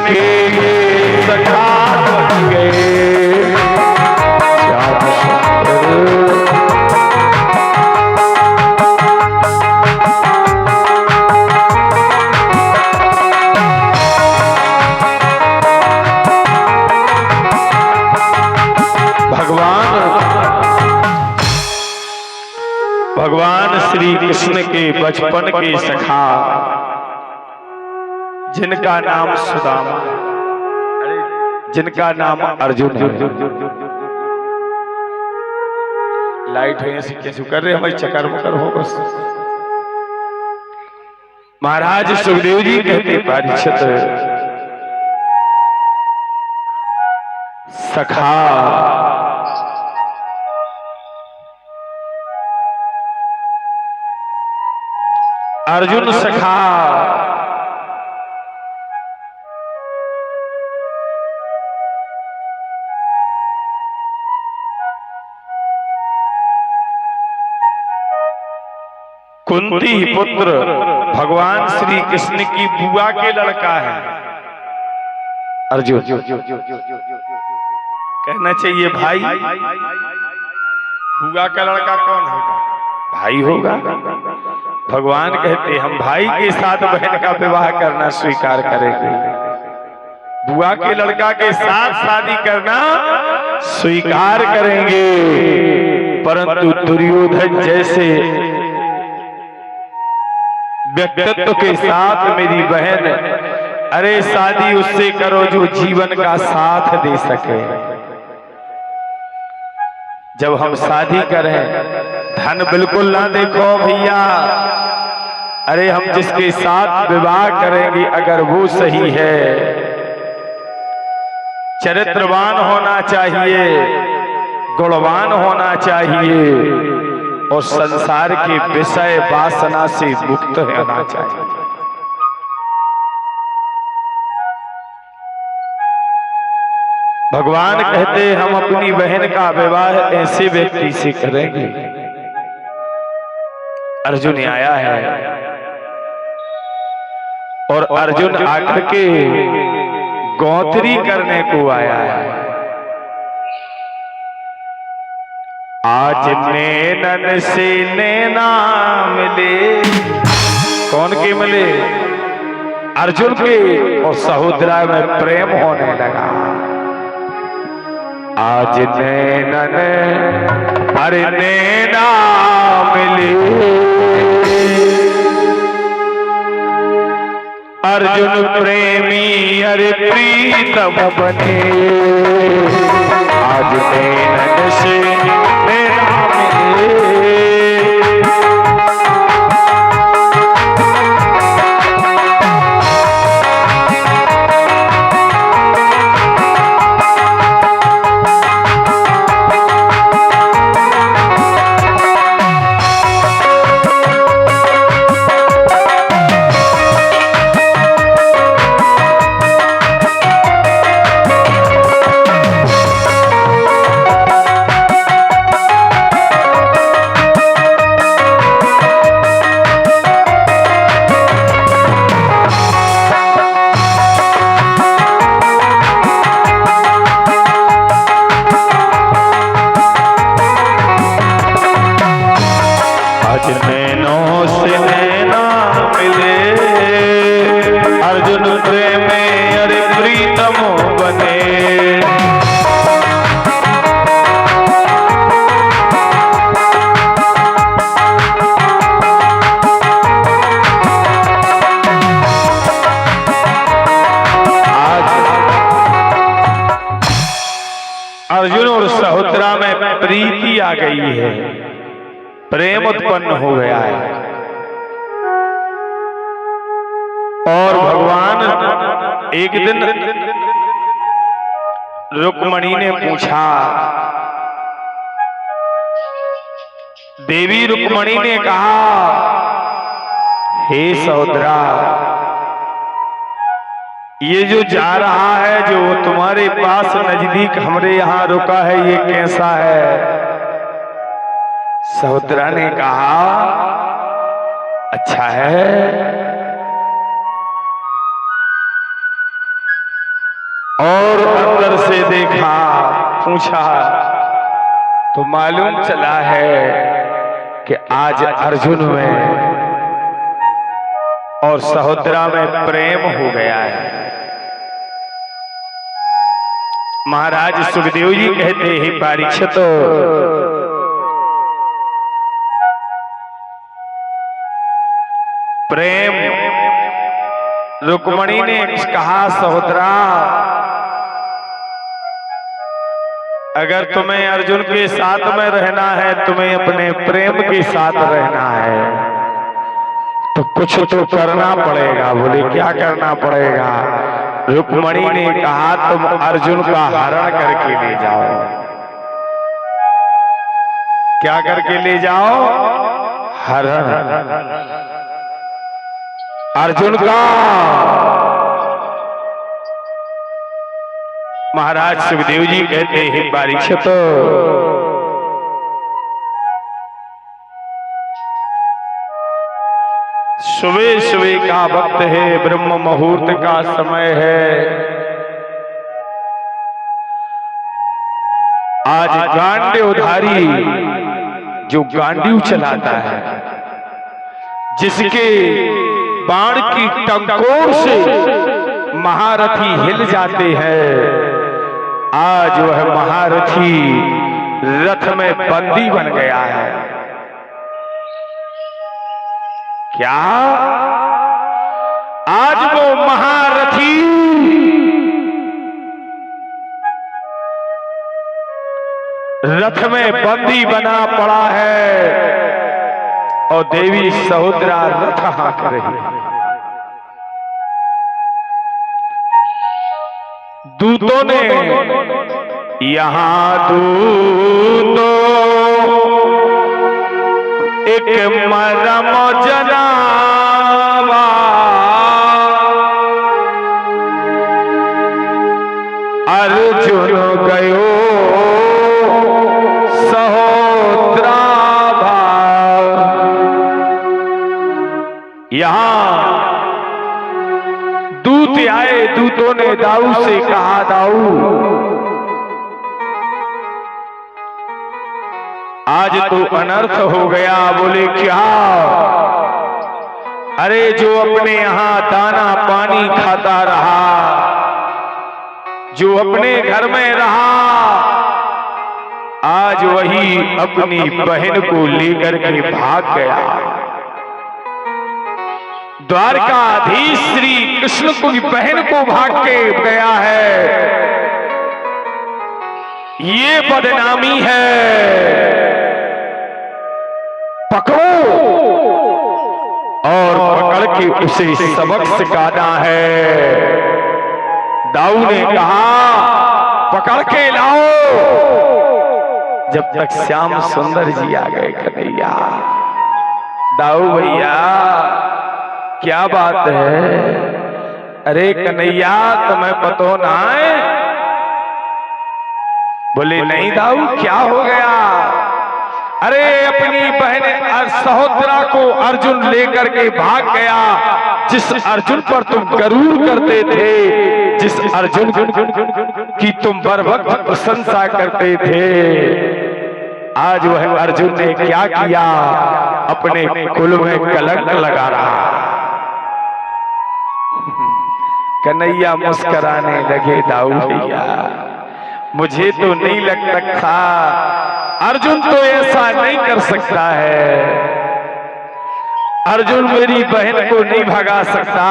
के सखा बन गए। भगवान श्री कृष्ण के बचपन के सखा जिनका नाम सुदामा, जिनका नाम अर्जुन है। लाइट है कैसे कर रहे हमारी चकर मुकर हो बस। महाराज सुखदेव जी कहते परीक्षित सखा अर्जुन सखा कुंती पुत्र भगवान श्री कृष्ण की बुआ के लड़का है अर्जुन। कहना चाहिए भाई, बुआ का लड़का कौन होगा? भाई होगा। भगवान कहते हम भाई के साथ बहन का विवाह करना स्वीकार करेंगे, बुआ के लड़का के साथ शादी करना स्वीकार करेंगे। परंतु दुर्योधन जैसे व्यक्तित्व के साथ मेरी बहन, अरे शादी उससे करो जो जीवन का साथ दे सके। जब हम शादी करें धन बिल्कुल ना देखो भैया, अरे हम जिसके साथ विवाह करेंगे अगर वो सही है, चरित्रवान होना चाहिए, गुणवान होना चाहिए और संसार के विषय वासना से मुक्त होना चाहिए। भगवान कहते हम अपनी बहन का विवाह ऐसे व्यक्ति से करेंगे। अर्जुन आया है और अर्जुन आकर के गौत्री करने को आया है। आज नैनन से नैना मिले, कौन के मिले? अर्जुन के और सहोदरा में प्रेम होने लगा। आज नैनन अरे नैना मिले, अर्जुन प्रेमी अरे प्रीतम बने। आज नैनन से नैना मिले, अर्जुन और सहोदरा में प्रीति आ गई है, प्रेम उत्पन्न हो गया है। और भगवान एक दिन रुक्मणी ने पूछा, देवी रुक्मणी ने कहा, हे सहोदरा, ये जो जा रहा है, जो तुम्हारे पास नजदीक हमरे यहाँ रुका है, ये कैसा है? सहोदरा ने कहा, अच्छा है। और अंदर से देखा, पूछा तो मालूम चला है कि आज अर्जुन में और सहोदरा में प्रेम हो गया है। महाराज सुखदेव जी कहते हैं, परीक्षित प्रेम, रुक्मणी ने कहा सहोदरा अगर तुम्हें अर्जुन के साथ में रहना है, तुम्हें अपने प्रेम के साथ रहना है तो कुछ तो करना पड़ेगा। बोले क्या करना पड़ेगा? रुक्मणी ने कहा तुम अर्जुन का हरण करके ले जाओ। क्या करके ले जाओ? हरण, अर्जुन का। महाराज सुखदेव जी कहते हैं, परीक्षित सुबह सुबह का वक्त है, ब्रह्म मुहूर्त का समय है। आज गांडीवधारी जो गांडीव चलाता है, जिसके बाण की टंकोर से महारथी हिल जाते हैं, आज वह महारथी रथ में बंदी बन गया है। क्या? आज वो महारथी रथ में बंदी बना पड़ा है और देवी सहोदरा रथ हाँक रही है। दूतों ने, यहां दूतों एक मरम जनावा, अर्जुन गयो सहोदरा भाव। यहां दूत आए, दूतों ने दाऊ से कहा, दाऊ आज तो अनर्थ हो गया। बोले क्या? अरे जो अपने यहां दाना पानी खाता रहा, जो अपने घर में रहा, आज वही अपनी बहन को लेकर के भाग गया। द्वारकाधीश श्री कृष्ण की बहन को भाग के गया है। ये बदनामी है। पकड़ो और पकड़ के उसे सबक सिखाना है। दाऊ ने कहा पकड़ के लाओ। जब तक श्याम सुंदर जी आ गए, कन्हैया, दाऊ भैया क्या बात है? अरे कन्हैया तुम्हें पतो ना है? बोले नहीं दाऊ, क्या हो गया? अरे अपनी बहन सहोदरा को अर्जुन लेकर के भाग गया। जिस अर्जुन पर तुम गरूर करते थे, जिस अर्जुन की तुम बर वक्त प्रशंसा करते थे, आज वह अर्जुन ने क्या किया? अपने कुल में कलंक लगा रहा। कन्हैया मुस्कुराने लगे, दाऊ भैया मुझे तो नहीं लगता था, अर्जुन तो ऐसा नहीं कर सकता है। अर्जुन मेरी बहन को नहीं भगा सकता।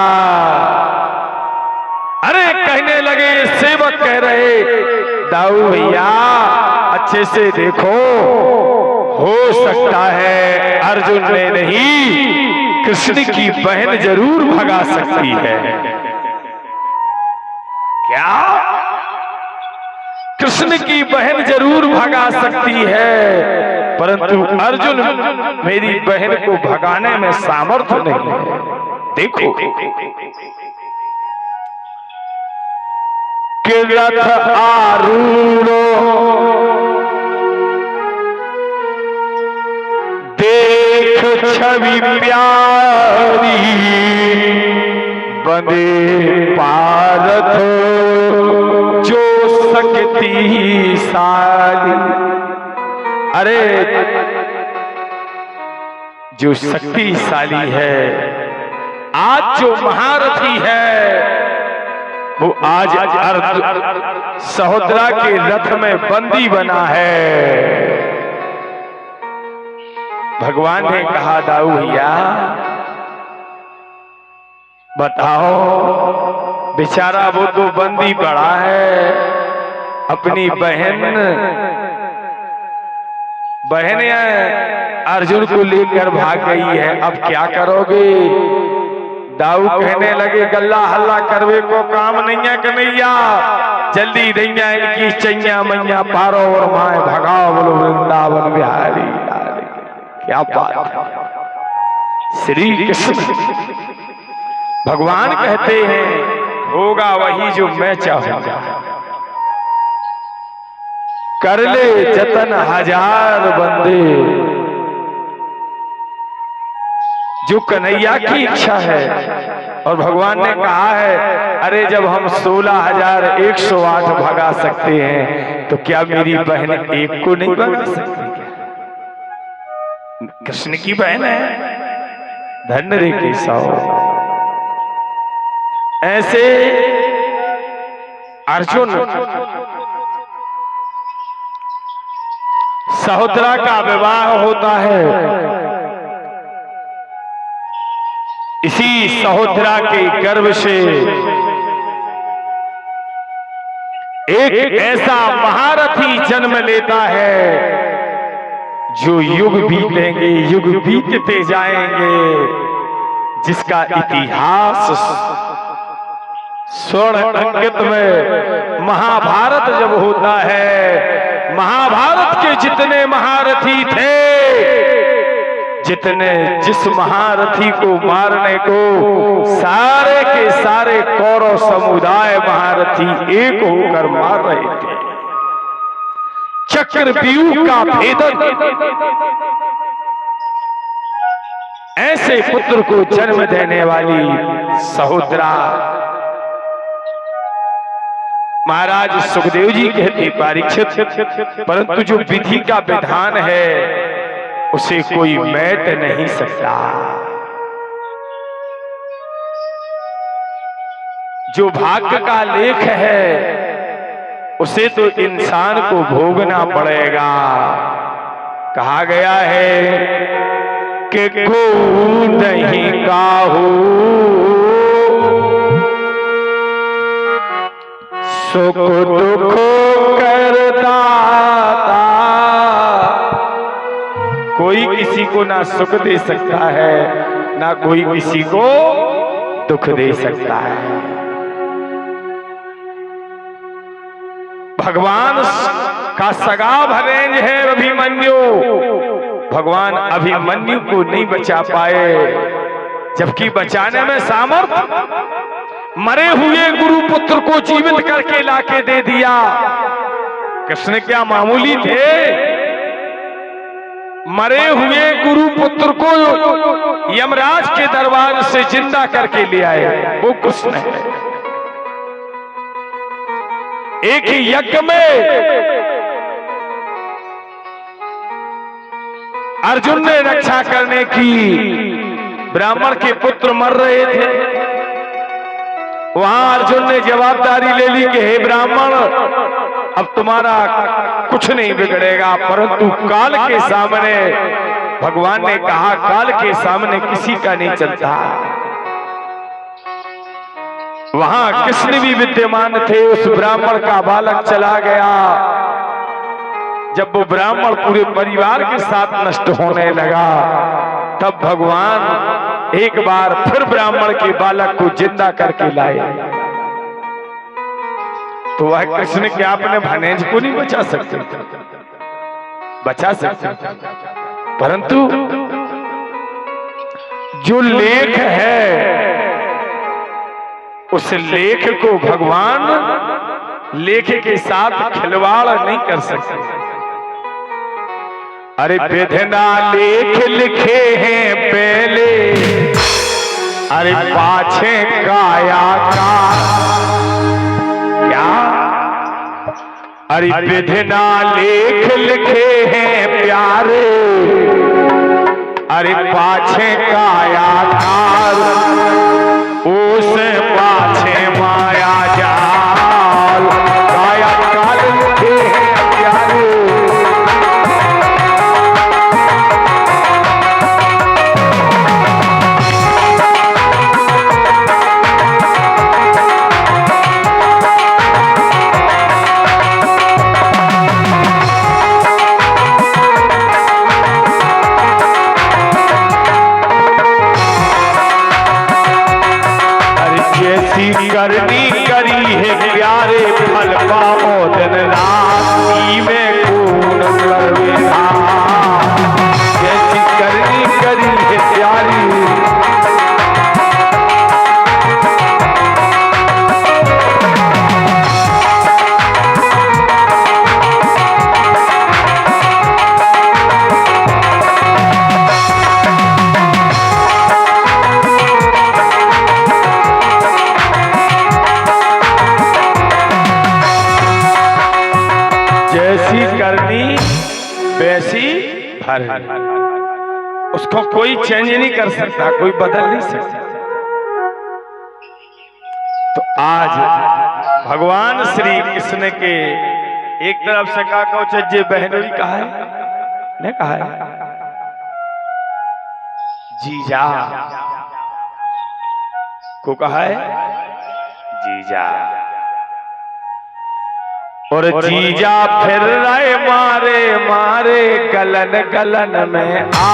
अरे कहने लगे, सेवक कह रहे, दाऊ भैया अच्छे से देखो, हो सकता है अर्जुन ने नहीं, कृष्ण की बहन जरूर भगा सकती है। क्या? कृष्ण की बहन जरूर भगा सकती है, परंतु अर्जुन मेरी बहन को भगाने में सामर्थ्य नहीं है। देखो कि रथ आरूढ़ो देख छवि प्यारी, बंदे पारथ जो शक्तिशाली, अरे जो शक्तिशाली है, आज जो महारथी है, वो आज सहोदरा के रथ में बंदी बना है। भगवान ने कहा दाऊ भैया बताओ, बेचारा वो तो बंदी पड़ा है, अपनी बहन अर्जुन को लेकर भाग गई है, अब क्या करोगे? दाऊ कहने लगे गल्ला हल्ला करवे को काम नहीं है कन्हैया, जल्दी दैया इनकी चैया मैया पारो और माए भगाओ, बोलो वृंदावन बिहारी। क्या बात है, श्री कृष्ण भगवान कहते हैं होगा वही जो मैं चाहूंगा, कर ले जतन हजार बंदे, जो कन्हैया की इच्छा है। और भगवान ने कहा है अरे जब हम 16,108 भगा सकते हैं तो क्या मेरी बहन एक को नहीं भगा सकती? कृष्ण की बहन है, धन्य रे केशव। ऐसे अर्जुन सहोदरा का विवाह होता है, इसी सहोदरा के गर्भ से एक ऐसा महारथी जन्म लेता है जो युग बीतेंगे, युग बीतते जाएंगे, जिसका इतिहास स्वर्ण अंकित में महाभारत जब होता है, महाभारत के जितने महारथी थे, जितने जिस महारथी को मारने को सारे के सारे कौरव समुदाय महारथी एक होकर मार रहे थे, चक्रव्यूह का भेदन ऐसे पुत्र को जन्म देने वाली सहोदरा महाराज सुखदेव जी कहते परीक्षित, परंतु जो विधि का विधान है उसे कोई मैट नहीं सकता, जो भाग्य का लेख है उसे तो इंसान को भोगना पड़ेगा। कहा गया है कि को नहीं काहू सुख दुख करता, कोई किसी को ना सुख दे सकता है ना कोई किसी को दुख दे सकता है। भगवान का सगा भरेंज है अभिमन्यु, भगवान अभिमन्यु को नहीं बचा पाए, जबकि बचाने में सामर्थ्य मरे हुए गुरु पुत्र को जीवित करके लाके दे दिया। कृष्ण क्या मामूली थे? मरे हुए गुरु पुत्र को यमराज के दरबार से जिंदा करके ले आए, वो कृष्ण है। एक ही यज्ञ में अर्जुन ने रक्षा करने की, ब्राह्मण के पुत्र मर रहे थे, वहां अर्जुन ने जवाबदारी ले ली कि हे ब्राह्मण अब तुम्हारा कुछ नहीं बिगड़ेगा, परंतु काल के सामने, भगवान ने कहा काल के सामने किसी का नहीं चलता। वहां कृष्ण भी विद्यमान थे, उस ब्राह्मण का बालक चला गया। जब वो ब्राह्मण पूरे परिवार के साथ नष्ट होने लगा, तब भगवान एक बार फिर ब्राह्मण के बालक को जिंदा करके लाए। तो वह कृष्ण क्या अपने भनेज को नहीं बचा सकते? बचा सकते, परंतु जो लेख है उस लेख को भगवान लेख के साथ खिलवाड़ नहीं कर सकते। अरे विधना लेख लिखे हैं पहले, अरे पाछे काया का क्या अरे विधना लेख लिखे हैं प्यारे, अरे पाछे काया थार, उस पाछे माया जाल, काया काल लिखे हैं प्यारे। करनी करी है प्यारे, फल पाओ दिन रात में खून करवेला। जैसी करनी करी है प्यारी, करनी वैसी भरनी, उसको कोई चेंज नहीं कर सकता, कोई बदल नहीं सकता। तो आज भगवान श्री कृष्ण के एक तरफ से का कौचज्य बहनोई कहा है, ने कहा है जीजा को, कहा है जीजा, और जीजा फिर रहे मारे मारे गलन गलन में आ,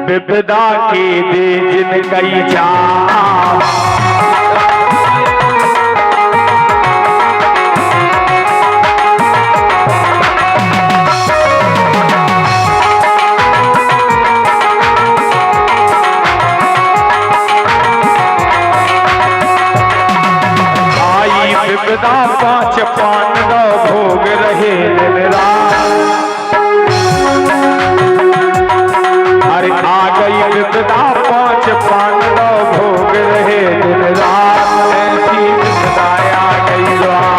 विपदा के दे जिन कई जा, विपदा पांच पांडव भोग रहे दिन रात, अरे आ गई विपदा पांच पांडव भोग रहे दिन रात, ऐसी विपदा आ गई रात।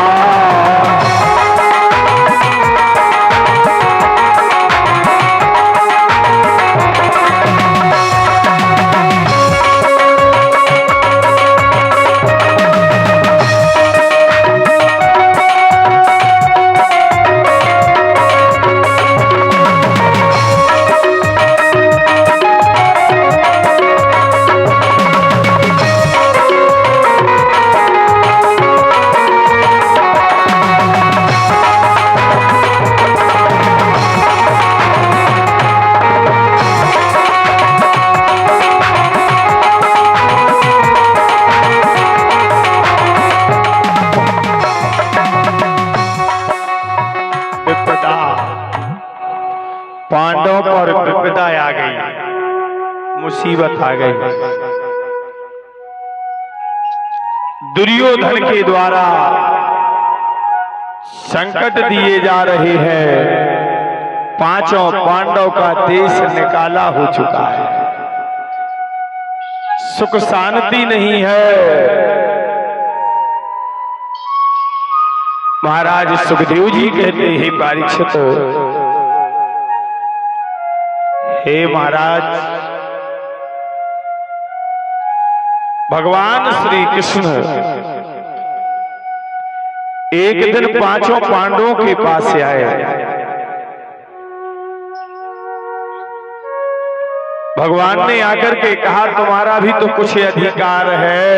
पांडवों पर विपदा आ गई, मुसीबत आ गई। दुर्योधन के द्वारा संकट दिए जा रहे हैं, पांचों पांडव का देश निकाला हो चुका है, सुख शांति नहीं है। महाराज सुखदेव जी कहते हैं परीक्षित, हे महाराज, भगवान श्री कृष्ण एक दिन पांचों पांडवों के पास से आए। भगवान ने आकर के कहा तुम्हारा भी तो कुछ अधिकार है।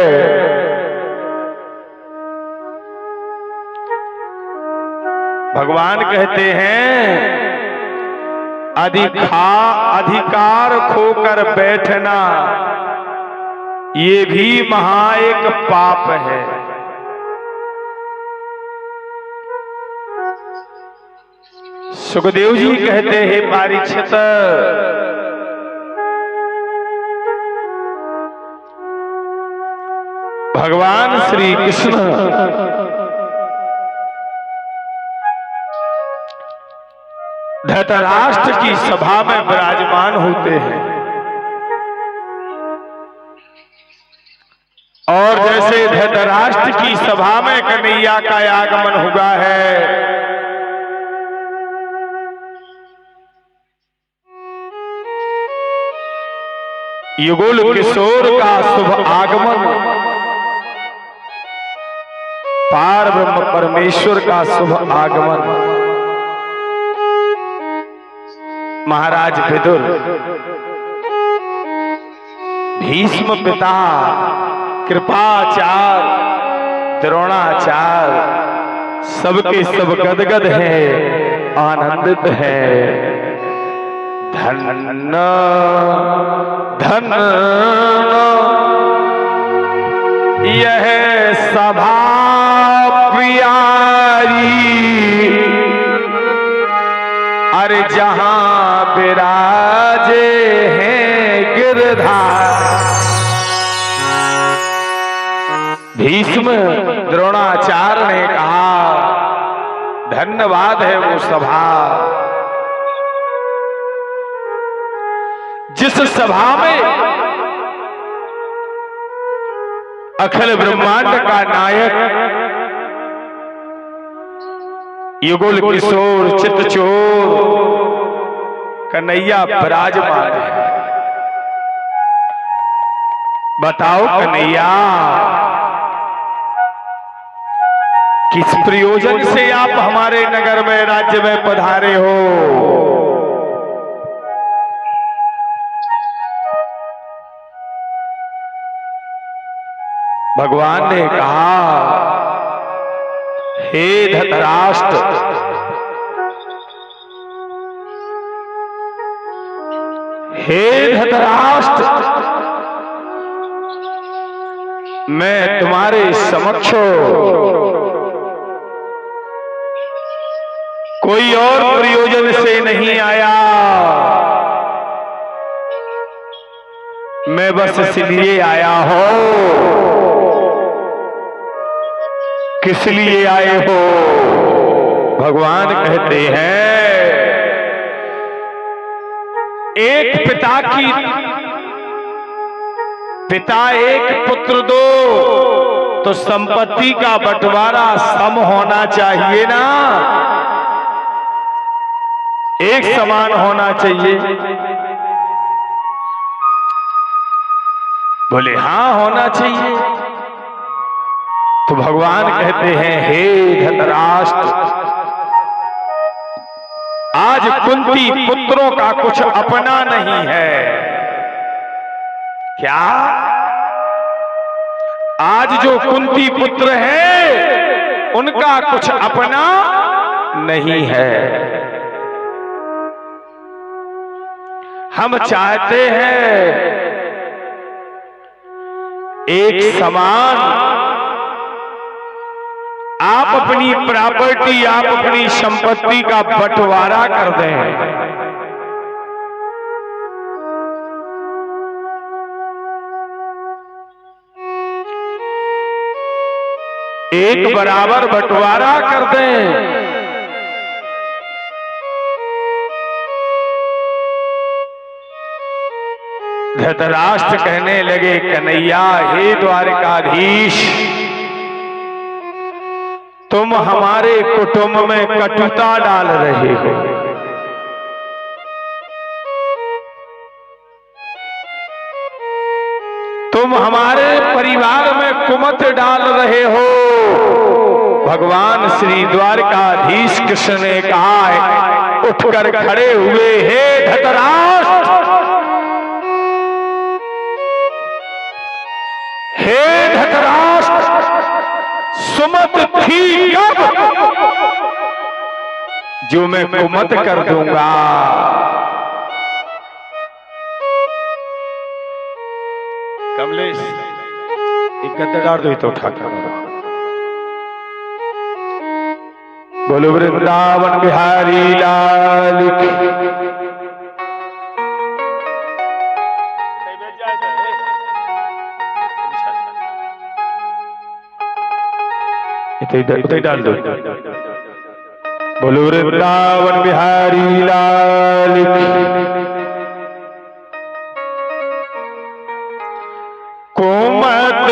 भगवान कहते हैं अधिकार खोकर बैठना ये भी महा एक पाप है। सुखदेव जी कहते हैं परीक्षित, भगवान श्री कृष्ण धृतराष्ट्र की सभा में विराजमान होते हैं। और जैसे धृतराष्ट्र की सभा में कन्हैया का आगमन हुआ है, युगल किशोर का शुभ आगमन, पार ब्रह्म परमेश्वर का शुभ आगमन, महाराज विदुर, भीष्म पिता, कृपाचार्य, द्रोणाचार्य, सबके सब गदगद हैं, आनंदित हैं। धन्य धन्य यह सभा प्यारी, अरे जहां विराजे हैं गिरधार। भीष्म द्रोणाचार्य ने कहा धन्यवाद है वो सभा जिस सभा में अखिल ब्रह्मांड का नायक युगल किशोर चित्तचोर कन्हैया विराजमान है। बताओ कन्हैया, किस प्रयोजन से आप हमारे नगर में, राज्य में पधारे हो? भगवान ने कहा, हे धृतराष्ट्र, हे धृतराष्ट्र, मैं तुम्हारे समक्ष कोई और प्रयोजन से नहीं आया, मैं बस इसलिए आया हूं। किस लिए आए हो? भगवान कहते हैं, एक पिता एक पुत्र दो तो संपत्ति का बंटवारा सम होना चाहिए ना, एक समान होना चाहिए। बोले हाँ होना चाहिए। तो भगवान कहते हैं, हे धृतराष्ट्र, आज कुंती पुत्रों का कुछ अपना नहीं है। क्या? आज जो कुंती पुत्र हैं उनका कुछ अपना नहीं है। हम चाहते हैं एक समान, आप अपनी प्रॉपर्टी, आप अपनी संपत्ति का बंटवारा कर दें। एक बराबर बंटवारा कर दें। धृतराष्ट्र कहने लगे, कन्हैया, हे द्वारिकाधीश, तुम हमारे कुटुंब में कटुता डाल रहे हो। तुम हमारे परिवार में कुमत डाल रहे हो। भगवान श्री द्वारकाधीश कृष्ण ने कहा है, उठकर खड़े हुए, हे धृतराष्ट्र, हे धृतराष्ट्र, सुमत थी कब जो मैं कुमत कर दूंगा। कमलेश, एक गद्दा डाल दो तो उठा कर। बोलो वृंदावन बिहारी लाल की। उधर डाल दो। बोलो वृंदावन बिहारी लाल की। कुमत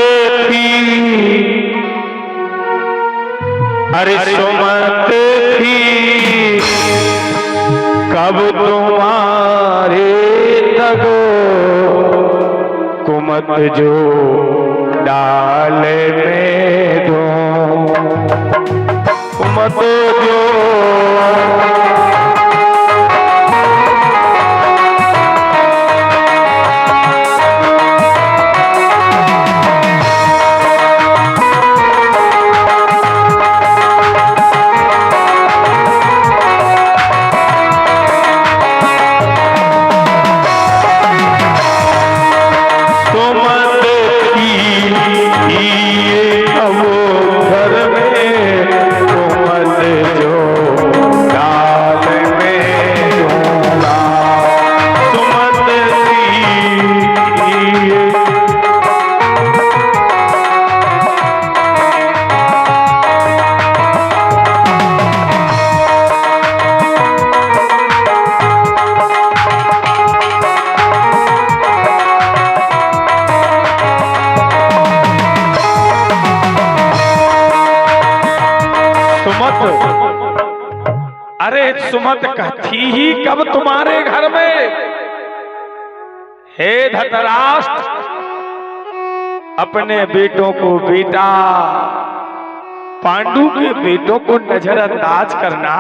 अरे सुमत थी कब तुम्हारे तगो कुमत जो डाल में दो कुमत जो अरे सुमत थी ही कब तुम्हारे घर में। हे धृतराष्ट्र, अपने बेटों को बेटा पांडु के बेटों को नजरअंदाज करना,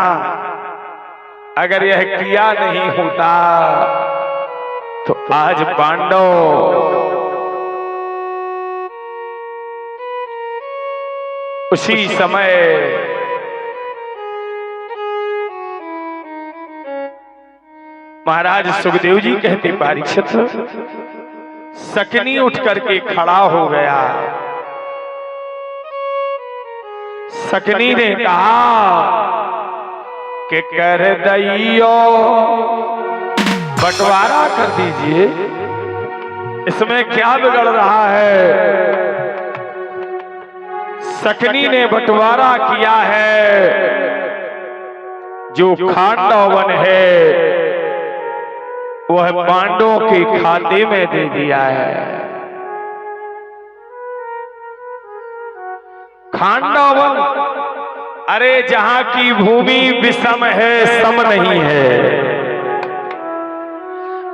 अगर यह किया नहीं होता तो आज पांडव उसी समय महाराज सुखदेव जी कहते परीक्षित सकनी उठ करके खड़ा हो गया। सकनी ने कहा कि कर दइयो बंटवारा कर दीजिए, इसमें क्या बिगड़ रहा है। सकनी ने बंटवारा किया है, जो खांडव वन है वह पांडवों के खाते में दे दिया है। खांडव वन, अरे जहां की भूमि विषम है, सम नहीं है।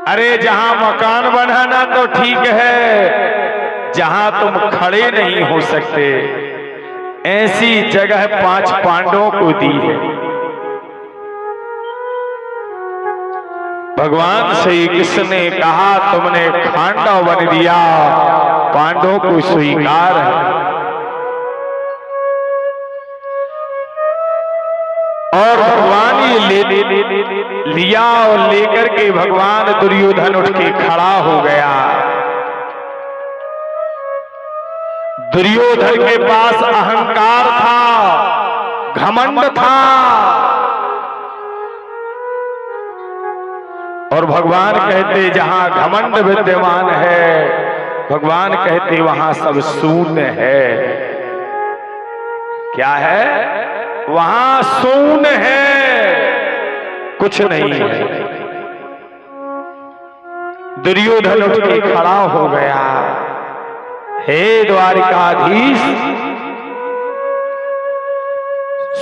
अरे जहां मकान बनाना तो ठीक है, जहां तुम खड़े नहीं हो सकते, ऐसी जगह 5 पांडवों को दी है। भगवान श्री कृष्ण ने कहा तुमने खांडव बन दिया, पांडवों को स्वीकार है। और भगवान ये लिया और लेकर के भगवान दुर्योधन उठ के खड़ा हो गया। दुर्योधन के पास अहंकार था, घमंड था, और भगवान कहते जहां घमंड विद्यमान है, भगवान कहते वहां सब शून्य है। क्या है? वहां शून्य है, कुछ नहीं है। दुर्योधन उठ के खड़ा हो गया। हे द्वारिकाधीश,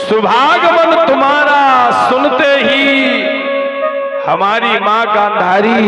सुभागमन तुम्हारा सुनते ही हमारी मां गांधारी